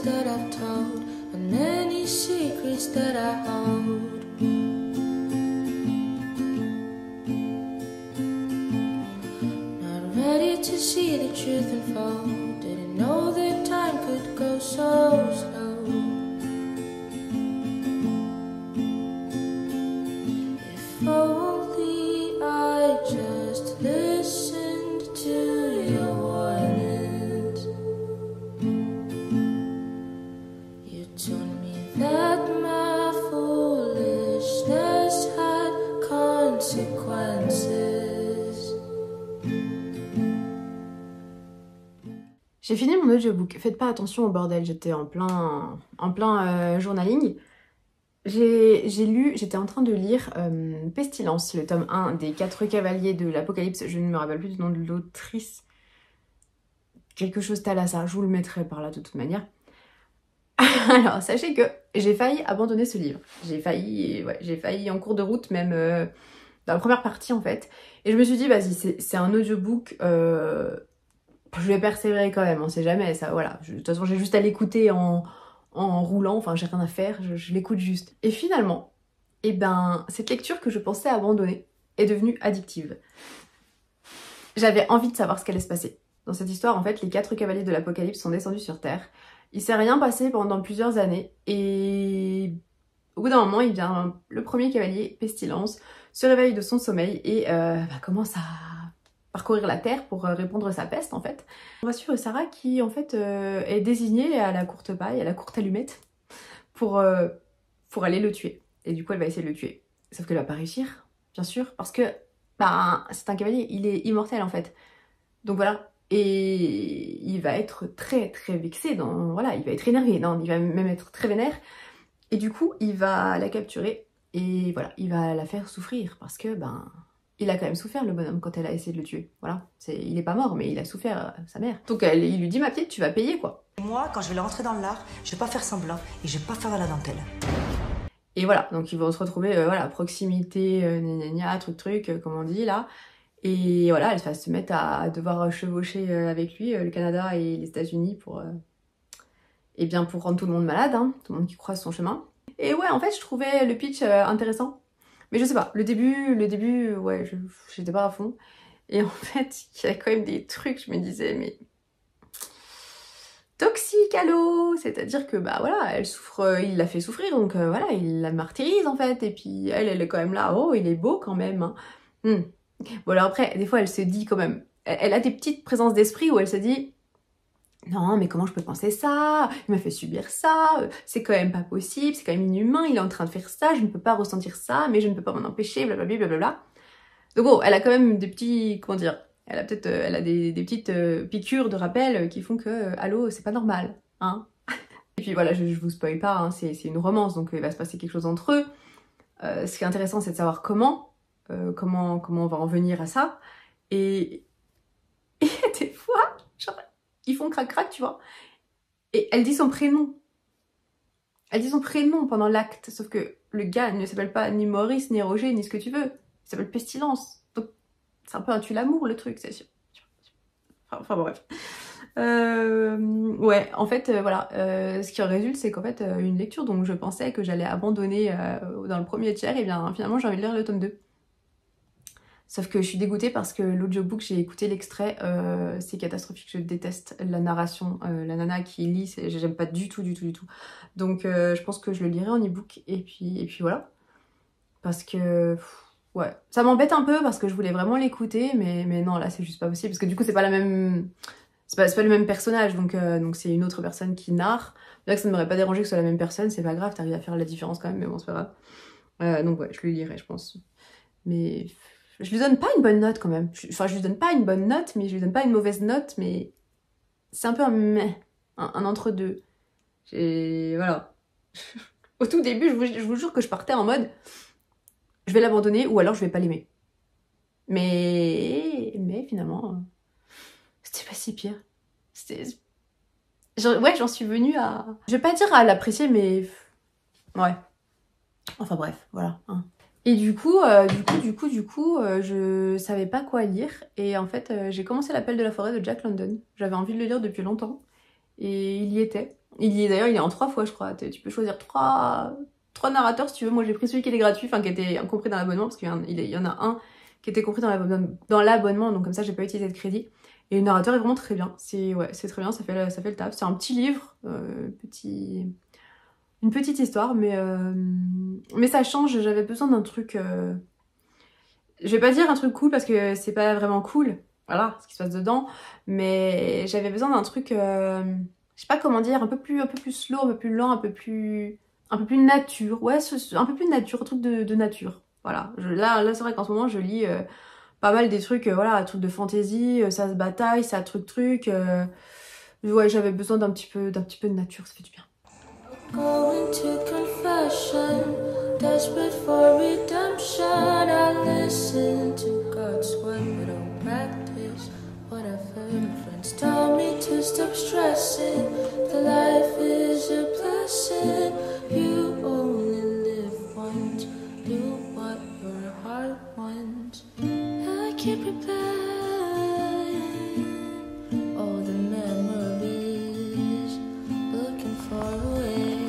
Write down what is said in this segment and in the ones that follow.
That I've told and many secrets that I hold. Not ready to see the truth unfold. Didn't know that time could go so slow. If only I just listened to your warnings. Told me that my foolishness had consequences. J'ai fini mon audiobook. Faites pas attention au bordel, j'étais en plein journaling. J'étais en train de lire Pestilence, le tome 1 des 4 cavaliers de l'Apocalypse. Je ne me rappelle plus du nom de l'autrice. Quelque chose Thalassa, je vous le mettrai par là de toute manière. Alors, sachez que j'ai failli abandonner ce livre. J'ai failli en cours de route, même dans la première partie en fait. Et je me suis dit, vas-y, c'est un audiobook, je vais persévérer quand même, on sait jamais, ça, voilà. De toute façon, j'ai juste à l'écouter en roulant, enfin, j'ai rien à faire, je l'écoute juste. Et finalement, eh ben, cette lecture que je pensais abandonner est devenue addictive. J'avais envie de savoir ce qu'allait se passer. Dans cette histoire, en fait, les 4 cavaliers de l'Apocalypse sont descendus sur Terre. Il s'est rien passé pendant plusieurs années et au bout d'un moment, il vient le premier cavalier, Pestilence, se réveille de son sommeil et commence à parcourir la Terre pour répandre sa peste en fait. On va suivre Sarah qui en fait est désignée à la courte paille, à la courte allumette pour aller le tuer. Et du coup, elle va essayer de le tuer. Sauf qu'elle va pas réussir, bien sûr, parce que c'est un cavalier, il est immortel en fait. Donc voilà. Et il va être très très vexé, il va être énervé, il va même être très vénère. Et du coup, il va la capturer et voilà, il va la faire souffrir parce que il a quand même souffert le bonhomme quand elle a essayé de le tuer. Voilà, il est pas mort mais il a souffert sa mère. Donc il lui dit ma petite, tu vas payer quoi. Moi, quand je vais la rentrer dans l'art, je vais pas faire semblant et je vais pas faire à la dentelle. Et voilà, donc ils vont se retrouver proximité, truc, comme on dit là. Et voilà, elle va se mettre à devoir chevaucher avec lui le Canada et les États-Unis pour rendre tout le monde malade, hein, tout le monde qui croise son chemin. Et ouais, en fait, je trouvais le pitch intéressant. Mais je sais pas, le début, ouais, j'étais pas à fond. Et en fait, il y a quand même des trucs, je me disais, mais... toxique à l'eau, c'est-à-dire que voilà, elle souffre, il la fait souffrir, donc voilà, il la martyrise en fait. Et puis elle est quand même là, oh, il est beau quand même, hein. Bon alors après, des fois elle se dit quand même, elle a des petites présences d'esprit où elle se dit non mais comment je peux penser ça, il m'a fait subir ça, c'est quand même pas possible, c'est quand même inhumain, il est en train de faire ça, je ne peux pas ressentir ça, mais je ne peux pas m'en empêcher, blablabla, blablabla. Donc bon, elle a quand même des petits, comment dire, elle a des petites piqûres de rappel qui font que, allô, c'est pas normal, hein. Et puis voilà, je vous spoil pas, hein, c'est une romance, donc il va se passer quelque chose entre eux. Ce qui est intéressant, c'est de savoir comment on va en venir à ça. Et des fois, genre, ils font crac-crac, tu vois. Et elle dit son prénom. Elle dit son prénom pendant l'acte, sauf que le gars ne s'appelle pas ni Maurice, ni Roger, ni ce que tu veux. Il s'appelle Pestilence. Donc, c'est un peu un tue-l'amour, le truc, c'est sûr. Enfin bref. Ouais, en fait, voilà. Ce qui en résulte, c'est qu'en fait, une lecture dont je pensais que j'allais abandonner dans le premier tiers, et bien finalement, j'ai envie de lire le tome 2. Sauf que je suis dégoûtée parce que l'audiobook, j'ai écouté l'extrait, c'est catastrophique, je déteste la narration, la nana qui lit, j'aime pas du tout. Donc je pense que je le lirai en e-book et puis voilà. Parce que, ouais, ça m'embête un peu parce que je voulais vraiment l'écouter, mais non, là c'est juste pas possible, parce que du coup c'est pas la même... C'est pas le même personnage, donc c'est une autre personne qui narre. Là que ça ne m'aurait pas dérangé que ce soit la même personne, c'est pas grave, t'arrives à faire la différence quand même, mais bon c'est pas grave. Donc ouais, je le lirai je pense. Mais Je lui donne pas une bonne note quand même. Enfin, je lui donne pas une bonne note, mais je lui donne pas une mauvaise note, mais c'est un peu un entre-deux. Voilà. Au tout début, je vous jure que je partais en mode je vais l'abandonner ou alors je vais pas l'aimer. Mais finalement, c'était pas si pire. Ouais, j'en suis venue à... Je vais pas dire à l'apprécier, mais... Ouais. Enfin bref, voilà. Hein. Et du coup, je savais pas quoi lire. Et en fait, j'ai commencé L'Appel de la forêt de Jack London. J'avais envie de le lire depuis longtemps. Et il y était. D'ailleurs, il est en 3 fois, je crois. Tu peux choisir 3 narrateurs si tu veux. Moi, j'ai pris celui qui était gratuit, enfin qui était compris dans l'abonnement, parce qu'il y en a un qui était compris dans l'abonnement, donc comme ça, j'ai pas utilisé de crédit. Et le narrateur est vraiment très bien. C'est très bien, ça fait le taf. C'est un petit livre, une petite histoire, mais ça change. J'avais besoin d'un truc... Je vais pas dire un truc cool parce que c'est pas vraiment cool, voilà, ce qui se passe dedans, mais j'avais besoin d'un truc, je sais pas comment dire, un peu plus slow, un peu plus lent, un peu plus nature, ouais, un peu plus nature, un truc de nature, voilà. Là c'est vrai qu'en ce moment je lis pas mal des trucs, voilà, trucs de fantasy, ça se bataille, ça truc, ouais, j'avais besoin d'un petit peu de nature, ça fait du bien. Going to confession, desperate for redemption. I listen to God's word, but don't practice what I've heard. Friends tell me to stop stressing, that life is a blessing. You only live once, do what your heart wants. I keep replaying all the memories, looking for a way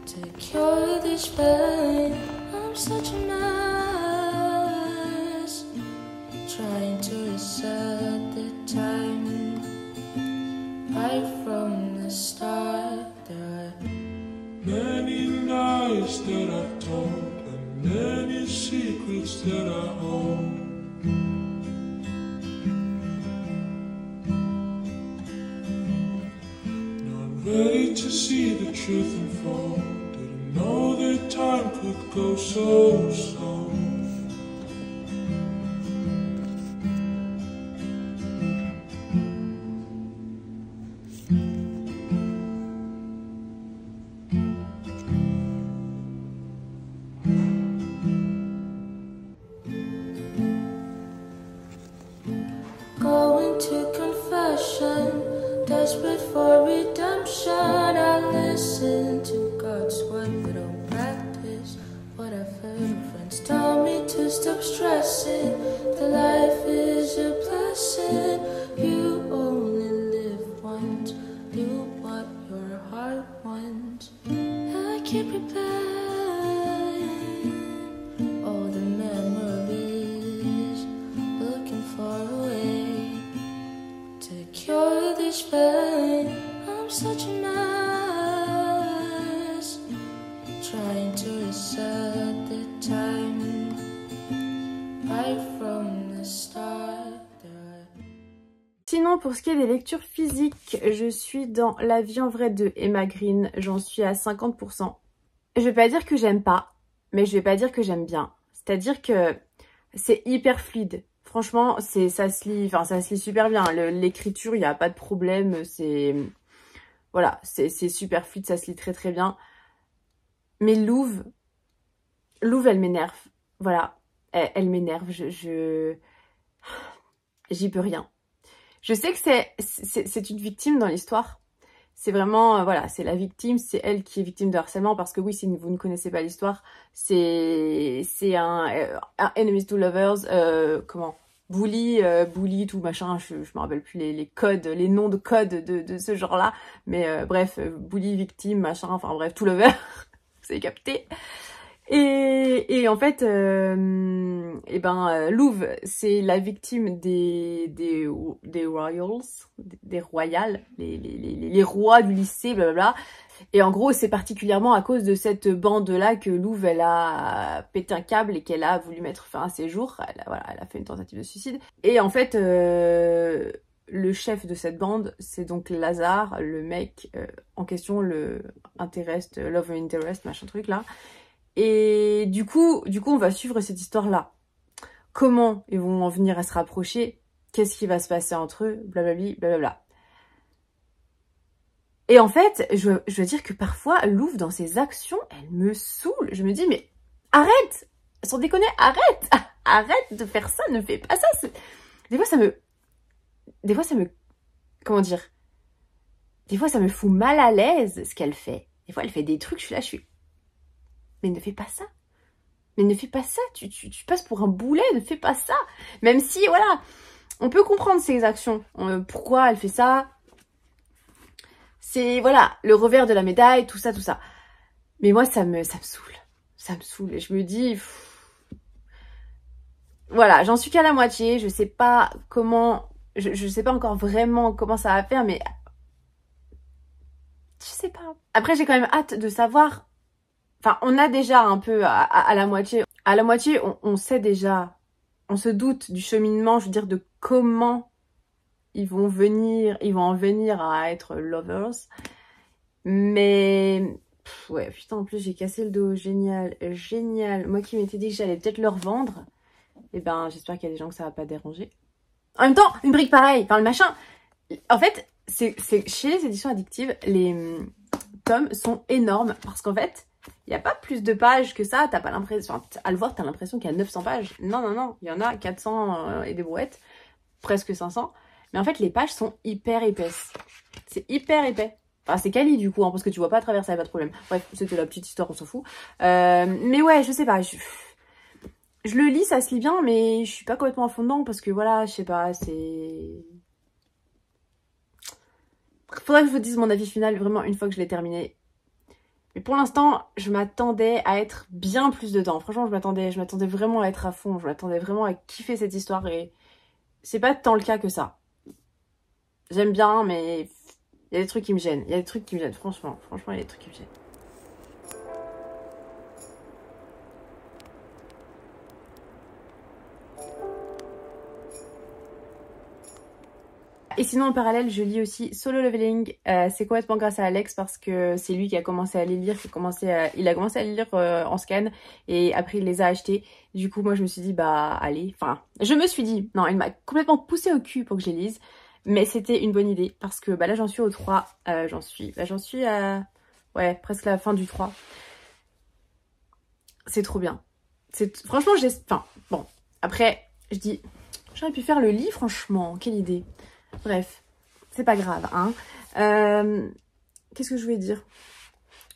to cure this pain. I'm such a mess, trying to reset the time right from the start. There are many lies that I've told and many secrets that I hold. Not ready to see the truth unfold. Didn't know that time could go so slow. Going to confession, desperate for redemption. I listen to God's word, but don't practice what I've heard. Friends tell me to stop stressing, that life is a blessing. You only live once, do what your heart wants. I keep replaying all the memories, looking for a way to cure this pain. I'm such a mess, trying to reset the time right from the start. Sinon, pour ce qui est des lectures physiques, je suis dans La vie en vrai de Emma Green. J'en suis à 50%. Je vais pas dire que j'aime pas, mais je vais pas dire que j'aime bien. C'est-à-dire que c'est hyper fluide. Franchement, ça se lit super bien. L'écriture, il n'y a pas de problème. Voilà, c'est super fluide, ça se lit très très bien. Mais Louve, elle m'énerve. Voilà, elle m'énerve. J'y peux rien. Je sais que c'est une victime dans l'histoire. C'est vraiment, voilà, c'est la victime, c'est elle qui est victime de harcèlement, parce que oui, si vous ne connaissez pas l'histoire, c'est un enemies to lovers, bully, tout machin, je me rappelle plus les codes, les noms de codes de ce genre-là, mais bref, bully, victime, machin, enfin bref, to lover, vous avez capté. Et en fait, Louve, c'est la victime des royals, des royales, les rois du lycée, blablabla. Et en gros, c'est particulièrement à cause de cette bande-là que Louve, elle a pété un câble et qu'elle a voulu mettre fin à ses jours. Elle a fait une tentative de suicide. Et en fait, le chef de cette bande, c'est donc Lazare, le mec en question, le love interest, machin truc là. Et du coup, on va suivre cette histoire-là. comment ils vont en venir à se rapprocher, qu'est-ce qui va se passer entre eux, blablabli, blablabla. Et en fait, je veux dire que parfois, Louvre, dans ses actions, elle me saoule. Je me dis, mais arrête, sans déconner, arrête, arrête de faire ça, ne fais pas ça. Des fois, ça me, comment dire, des fois, ça me fout mal à l'aise ce qu'elle fait. Des fois, elle fait des trucs, je suis là, mais ne fais pas ça. Mais ne fais pas ça, tu passes pour un boulet, ne fais pas ça. Même si, voilà, on peut comprendre ses actions. Pourquoi elle fait ça? C'est, voilà, le revers de la médaille, tout ça, tout ça. Mais moi, ça me saoule. Ça me saoule. Et je me dis... Voilà, j'en suis qu'à la moitié. Je sais pas comment... Je sais pas encore vraiment comment ça va faire, mais... Je sais pas. Après, j'ai quand même hâte de savoir... Enfin, on a déjà un peu à la moitié. À la moitié, on sait déjà... On se doute du cheminement, je veux dire, de comment... ils vont en venir à être lovers. Mais... ouais, putain, en plus, j'ai cassé le dos. Génial, génial. Moi qui m'étais dit que j'allais peut-être leur vendre. Et ben, j'espère qu'il y a des gens que ça va pas déranger. En même temps, une brique pareille. Enfin, le machin... En fait, c'est chez les éditions addictives, les tomes sont énormes. Parce qu'en fait, il n'y a pas plus de pages que ça. T'as pas l'impression... Enfin, à le voir, t'as l'impression qu'il y a 900 pages. Non, non, non. Il y en a 400 et des brouettes. Presque 500. Mais en fait, les pages sont hyper épaisses. C'est hyper épais. Enfin, c'est quali du coup, hein, parce que tu vois pas à travers ça, y a pas de problème. Bref, c'était la petite histoire, on s'en fout. Mais ouais, je sais pas. Je le lis, ça se lit bien, mais je suis pas complètement à fond dedans, parce que voilà, je sais pas, c'est... Faudrait que je vous dise mon avis final, vraiment, une fois que je l'ai terminé. Mais pour l'instant, je m'attendais à être bien plus dedans. Franchement, je m'attendais vraiment à être à fond. Je m'attendais vraiment à kiffer cette histoire, et c'est pas tant le cas que ça. J'aime bien, mais il y a des trucs qui me gênent. Il y a des trucs qui me gênent, franchement. Franchement, il y a des trucs qui me gênent. Et sinon, en parallèle, je lis aussi Solo Leveling. C'est complètement grâce à Alex parce que c'est lui qui a commencé à les lire. Il a commencé à les lire en scan et après il les a achetés. Du coup, moi, je me suis dit, bah, allez. Enfin, je me suis dit, non, il m'a complètement poussé au cul pour que je les lise. Mais c'était une bonne idée parce que bah, là, j'en suis au 3. J'en suis à... ouais, presque la fin du 3. C'est trop bien. Franchement, enfin, bon. Après, je dis, j'aurais pu faire le lit, franchement. Quelle idée. Bref, c'est pas grave, hein. Qu'est-ce que je voulais dire?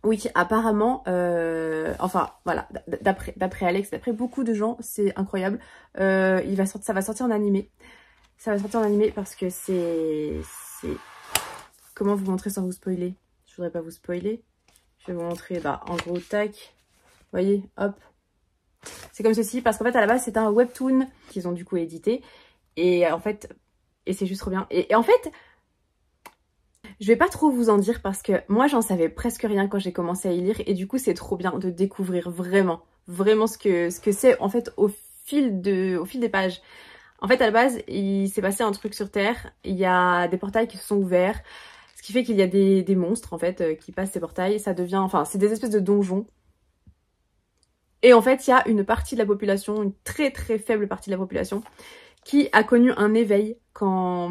Oui, apparemment, enfin, voilà, d'après Alex, d'après beaucoup de gens, c'est incroyable. Ça va sortir en animé. Ça va sortir en animé parce que c'est... Comment vous montrer sans vous spoiler? Je voudrais pas vous spoiler. Je vais vous montrer, bah, en gros, tac. Vous voyez, hop. C'est comme ceci, parce qu'en fait, à la base, c'est un webtoon qu'ils ont du coup édité. Et en fait... Et c'est juste trop bien. Et en fait, je vais pas trop vous en dire parce que moi, j'en savais presque rien quand j'ai commencé à y lire. Et du coup, c'est trop bien de découvrir vraiment ce que c'est en fait au fil des pages. En fait, à la base, il s'est passé un truc sur Terre. Il y a des portails qui se sont ouverts. Ce qui fait qu'il y a des monstres en fait qui passent ces portails. Ça devient... Enfin, c'est des espèces de donjons. Et en fait, il y a une partie de la population, une très très faible partie de la population, qui a connu un éveil quand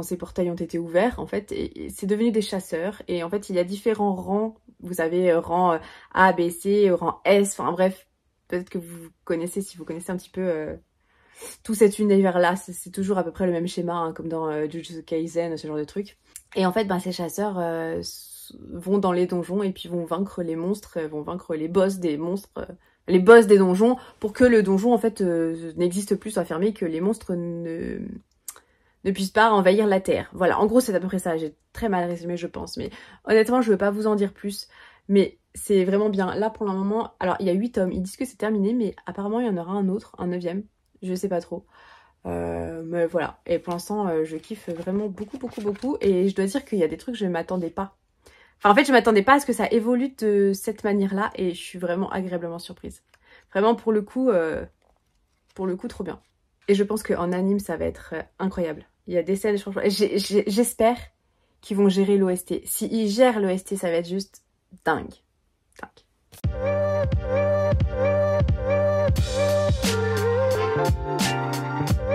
ces portails ont été ouverts, en fait, et c'est devenu des chasseurs. Et en fait, il y a différents rangs. Vous avez rang A, B, C, rang S, enfin bref, peut-être que vous connaissez, si vous connaissez un petit peu tout cet univers-là, c'est toujours à peu près le même schéma, hein, comme dans Jujutsu Kaisen, ce genre de truc. Et en fait, ben, ces chasseurs vont dans les donjons et puis vont vaincre les monstres, vont vaincre les boss des monstres... les boss des donjons, pour que le donjon en fait n'existe plus, soit fermé, que les monstres ne puissent pas envahir la terre. Voilà, en gros c'est à peu près ça, j'ai très mal résumé je pense, mais honnêtement je veux pas vous en dire plus, mais c'est vraiment bien. Là pour le moment, alors il y a 8 tomes, ils disent que c'est terminé, mais apparemment il y en aura un autre, un 9e, je sais pas trop. Mais voilà, et pour l'instant je kiffe vraiment beaucoup, et je dois dire qu'il y a des trucs que je ne m'attendais pas. Enfin, en fait, je m'attendais pas à ce que ça évolue de cette manière-là et je suis vraiment agréablement surprise. Vraiment, pour le coup, trop bien. Et je pense qu'en anime, ça va être incroyable. Il y a des scènes, franchement, j'espère qu'ils vont gérer l'OST. S'ils gèrent l'OST, ça va être juste dingue. Dingue. Thank